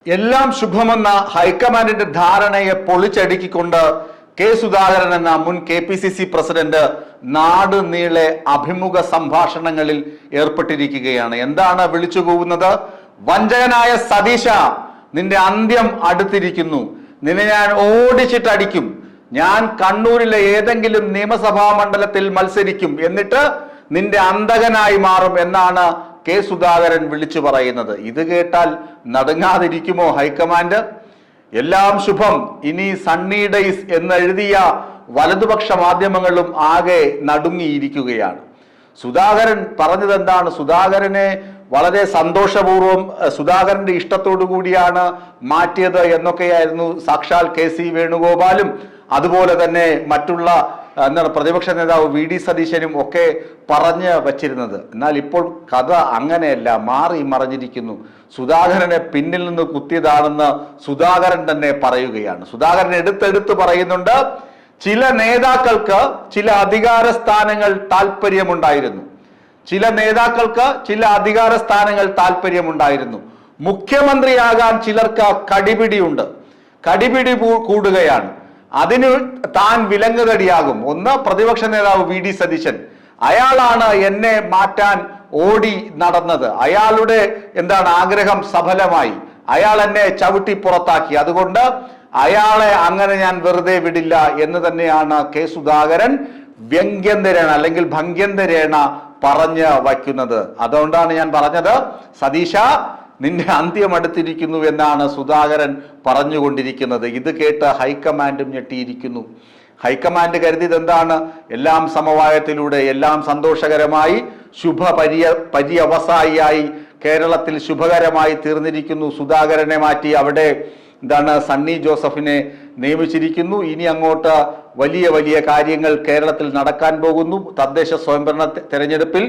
എല്ലാം ശുഭമെന്ന ഹൈക്കമാൻഡിന്റെ ധാരണയെ പൊളിച്ചടുക്കിക്കൊണ്ട് കെ സുധാകരൻ എന്ന മുൻ KPCC പ്രസിഡന്റ് നാട് നീളെ അഭിമുഖ സംഭാഷണങ്ങളിൽ ഏർപ്പെട്ടിരിക്കുകയാണ്. എന്താണ് വിളിച്ചു കൂവുന്നത്? വഞ്ചകനായ സതീശ, നിന്റെ അന്ത്യം അടുത്തിരിക്കുന്നു. നിന്നെ ഞാൻ ഓടിച്ചിട്ടടിക്കും. ഞാൻ കണ്ണൂരിലെ ഏതെങ്കിലും നിയമസഭാ മണ്ഡലത്തിൽ മത്സരിക്കും. എന്നിട്ട് നിന്റെ അന്തകനായി മാറും എന്നാണ് കെ സുധാകരൻ വിളിച്ചു പറയുന്നത്. ഇത് കേട്ടാൽ നടുങ്ങാതിരിക്കുമോ ഹൈക്കമാൻഡ്? എല്ലാം ശുഭം, ഇനി സണ്ണി ഡേയ്സ് എന്നെഴുതിയ വലതുപക്ഷ മാധ്യമങ്ങളും ആകെ നടുങ്ങിയിരിക്കുകയാണ്. സുധാകരൻ പറഞ്ഞത് എന്താണ്? സുധാകരനെ വളരെ സന്തോഷപൂർവ്വം സുധാകരന്റെ ഇഷ്ടത്തോടു കൂടിയാണ് മാറ്റിയത് എന്നൊക്കെയായിരുന്നു സാക്ഷാൽ KC വേണുഗോപാലും അതുപോലെ തന്നെ മറ്റുള്ള പ്രതിപക്ഷ നേതാവ് VD സതീശനും ഒക്കെ പറഞ്ഞു വച്ചിരുന്നത്. എന്നാൽ ഇപ്പോൾ കഥ അങ്ങനെയല്ല, മാറി മറിഞ്ഞിരിക്കുന്നു. സുധാകരനെ പിന്നിൽ നിന്ന് കുത്തിയതാണെന്ന് സുധാകരൻ തന്നെ പറയുകയാണ്. സുധാകരൻ എടുത്തെടുത്ത് പറയുന്നുണ്ട്, ചില നേതാക്കൾക്ക് ചില അധികാര സ്ഥാനങ്ങൾ താല്പര്യമുണ്ടായിരുന്നു. ചില നേതാക്കൾക്ക് ചില അധികാര സ്ഥാനങ്ങൾ താല്പര്യമുണ്ടായിരുന്നു. മുഖ്യമന്ത്രിയാകാൻ ചിലർക്ക് കടിപിടിയുണ്ട്, കടിപിടി കൂടുകയാണ്. അതിന് താൻ വിലങ്ങുതടിയാകും. ഒന്ന്, പ്രതിപക്ഷ നേതാവ് VD സതീശൻ. അയാളാണ് എന്നെ മാറ്റാൻ ഓടി നടന്നത്. അയാളുടെ ആഗ്രഹം സഫലമായി. അയാൾ എന്നെ ചവിട്ടി പുറത്താക്കി. അതുകൊണ്ട് അയാളെ അങ്ങനെ ഞാൻ വെറുതെ വിടില്ല എന്ന് തന്നെയാണ് കെ സുധാകരൻ വ്യംഗ്യന്തരേണ അല്ലെങ്കിൽ ഭംഗ്യന്തരേണ പറഞ്ഞു വയ്ക്കുന്നത്. അതുകൊണ്ടാണ് ഞാൻ പറഞ്ഞത്, സതീശ, നിന്റെ അന്ത്യം അടുത്തിരിക്കുന്നു എന്നാണ് സുധാകരൻ പറഞ്ഞുകൊണ്ടിരിക്കുന്നത്. ഇത് കേട്ട് ഹൈക്കമാൻഡും ഞെട്ടിയിരിക്കുന്നു. ഹൈക്കമാൻഡ് കരുതിയത് എന്താണ്? എല്ലാം സമവായത്തിലൂടെ എല്ലാം സന്തോഷകരമായി പര്യവസായിയായി കേരളത്തിൽ ശുഭകരമായി തീർന്നിരിക്കുന്നു. സുധാകരനെ മാറ്റി അവിടെ സണ്ണി ജോസഫിനെ നിയമിച്ചിരിക്കുന്നു. ഇനി അങ്ങോട്ട് വലിയ വലിയ കാര്യങ്ങൾ കേരളത്തിൽ നടക്കാൻ പോകുന്നു. തദ്ദേശ സ്വയംഭരണ തെരഞ്ഞെടുപ്പിൽ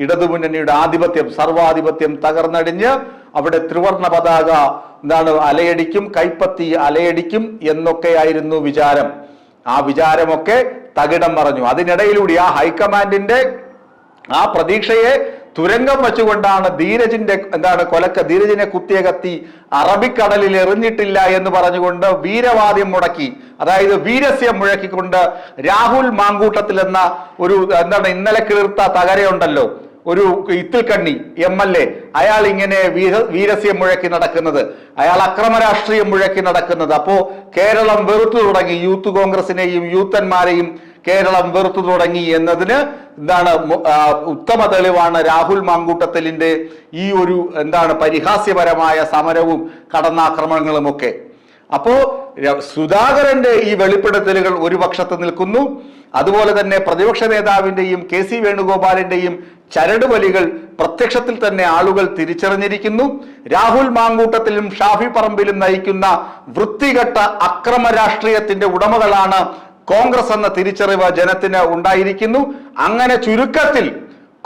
ഇടതുമുന്നണിയുടെ ആധിപത്യം, സർവാധിപത്യം തകർന്നടിഞ്ഞ് അവിടെ ത്രിവർണ പതാക അലയടിക്കും, കൈപ്പത്തി അലയടിക്കും എന്നൊക്കെയായിരുന്നു വിചാരം. ആ വിചാരമൊക്കെ തകിടം മറഞ്ഞു. അതിനിടയിലൂടെ ആ ഹൈക്കമാൻഡിന്റെ ആ പ്രതീക്ഷയെ തുരങ്കം വെച്ചുകൊണ്ടാണ് ധീരജിന്റെ ധീരജിനെ കുത്തിയ കത്തി അറബിക്കടലിൽ എറിഞ്ഞിട്ടില്ല എന്ന് പറഞ്ഞുകൊണ്ട് വീരവാദ്യം മുടക്കി, അതായത് വീരസ്യം മുഴക്കിക്കൊണ്ട് രാഹുൽ മാങ്കൂട്ടത്തിൽ എന്ന ഒരു ഇന്നലെ കിളിർത്ത തകരയുണ്ടല്ലോ, ഒരു ഇത്തിൽക്കണ്ണി MLA, അയാൾ ഇങ്ങനെ വീരസ്യം മുഴക്കി നടക്കുന്നത്, അയാൾ അക്രമ രാഷ്ട്രീയം മുഴക്കി നടക്കുന്നത്. അപ്പോ കേരളം വെറുത്തു തുടങ്ങി, യൂത്ത് കോൺഗ്രസിനെയും യൂത്തന്മാരെയും കേരളം വെറുത്തു തുടങ്ങി എന്നതിന് ഉത്തമ തെളിവാണ് രാഹുൽ മാങ്കൂട്ടത്തിലിന്റെ ഈ ഒരു പരിഹാസ്യപരമായ സമരവും കടന്നാക്രമണങ്ങളും ഒക്കെ. അപ്പോ സുധാകരന്റെ ഈ വെളിപ്പെടുത്തലുകൾ ഒരു പക്ഷത്ത് നിൽക്കുന്നു. അതുപോലെ തന്നെ പ്രതിപക്ഷ നേതാവിന്റെയും KC വേണുഗോപാലിന്റെയും ചരടുവലികൾ പ്രത്യക്ഷത്തിൽ തന്നെ ആളുകൾ തിരിച്ചറിഞ്ഞിരിക്കുന്നു. രാഹുൽ മാങ്കൂട്ടത്തിലും ഷാഫി പറമ്പിലും നയിക്കുന്ന വൃത്തികെട്ട അക്രമ രാഷ്ട്രീയത്തിന്റെ ഉടമകളാണ് കോൺഗ്രസ് എന്ന തിരിച്ചറിവ് ജനത്തിന് ഉണ്ടായിരിക്കുന്നു. അങ്ങനെ ചുരുക്കത്തിൽ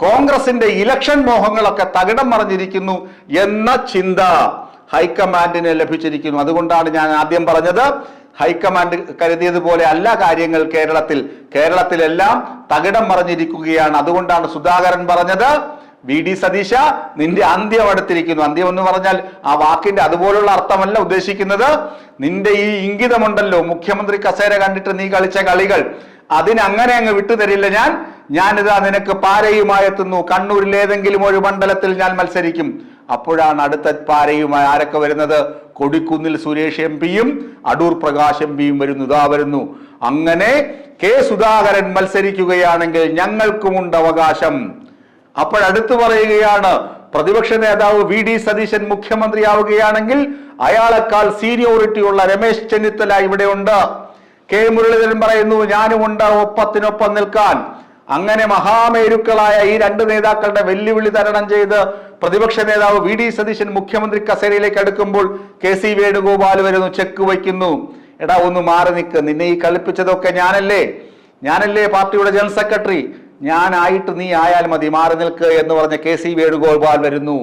കോൺഗ്രസിന്റെ ഇലക്ഷൻ മോഹങ്ങളൊക്കെ തകിടം മറിഞ്ഞിരിക്കുന്നു എന്ന ചിന്ത ഹൈക്കമാൻഡിന് ലഭിച്ചിരിക്കുന്നു. അതുകൊണ്ടാണ് ഞാൻ ആദ്യം പറഞ്ഞത്, ഹൈക്കമാൻഡ് കരുതിയതുപോലെ അല്ല കാര്യങ്ങൾ കേരളത്തിലെല്ലാം തകിടം മറിഞ്ഞിരിക്കുകയാണ്. അതുകൊണ്ടാണ് സുധാകരൻ പറഞ്ഞത്, VD സതീശ, നിന്റെ അന്ത്യം അടുത്തിരിക്കുന്നു. അന്ത്യം എന്ന് പറഞ്ഞാൽ ആ വാക്കിന്റെ അതുപോലുള്ള അർത്ഥമല്ല ഉദ്ദേശിക്കുന്നത്. നിന്റെ ഈ ഇംഗിതമുണ്ടല്ലോ, മുഖ്യമന്ത്രി കസേര കണ്ടിട്ട് നീ കളിച്ച കളികൾ, അതിനങ്ങനെ അങ്ങ് വിട്ടുതരില്ല ഞാനിതാ നിനക്ക് പാരയുമായി എത്തുന്നു. കണ്ണൂരിൽ ഏതെങ്കിലും ഒരു മണ്ഡലത്തിൽ ഞാൻ മത്സരിക്കും. അപ്പോഴാണ് അടുത്ത പാരയുമായി ആരൊക്കെ വരുന്നത്? കൊടിക്കുന്നിൽ സുരേഷ് MPയും അടൂർ പ്രകാശ് MPയും വരുന്നു. അങ്ങനെ കെ സുധാകരൻ മത്സരിക്കുകയാണെങ്കിൽ ഞങ്ങൾക്കുമുണ്ട് അവകാശം. അപ്പോഴടുത്ത് പറയുകയാണ്, പ്രതിപക്ഷ നേതാവ് VD സതീശൻ മുഖ്യമന്ത്രിയാവുകയാണെങ്കിൽ അയാളെക്കാൾ സീനിയോറിറ്റി ഉള്ള രമേശ് ചെന്നിത്തല ഇവിടെയുണ്ട്. കെ മുരളീധരൻ പറയുന്നു, ഞാനുമുണ്ട് ഒപ്പത്തിനൊപ്പം നിൽക്കാൻ. അങ്ങനെ മഹാമേരുക്കളായ ഈ രണ്ട് നേതാക്കളുടെ വെല്ലുവിളി തരണം ചെയ്ത് പ്രതിപക്ഷ നേതാവ് VD സതീശൻ മുഖ്യമന്ത്രി കസേരയിലേക്ക് അടുക്കുമ്പോൾ KC വേണുഗോപാൽ വരുന്നു, ചെക്ക് വയ്ക്കുന്നു. എടാ, ഒന്ന് മാറി നിൽക്ക്, നിന്നെ ഈ കളിപ്പിച്ചതൊക്കെ ഞാനല്ലേ പാർട്ടിയുടെ ജനറൽ സെക്രട്ടറി, ഞാനായിട്ട് നീ ആയാൽ മതി, മാറി നിൽക്ക് എന്ന് പറഞ്ഞ KC വേണുഗോപാൽ വരുന്നു.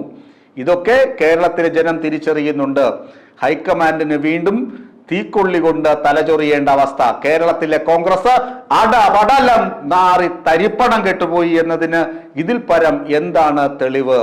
ഇതൊക്കെ കേരളത്തിലെ ജനം തിരിച്ചറിയുന്നുണ്ട്. ഹൈക്കമാൻഡിന് വീണ്ടും തീക്കൊള്ളി കൊണ്ട് തലചൊറിയേണ്ട അവസ്ഥ. കേരളത്തിലെ കോൺഗ്രസ് അടപടലം നാറി തരിപ്പണം കെട്ടുപോയി എന്നതിന് ഇതിൽ പരം എന്താണ് തെളിവ്?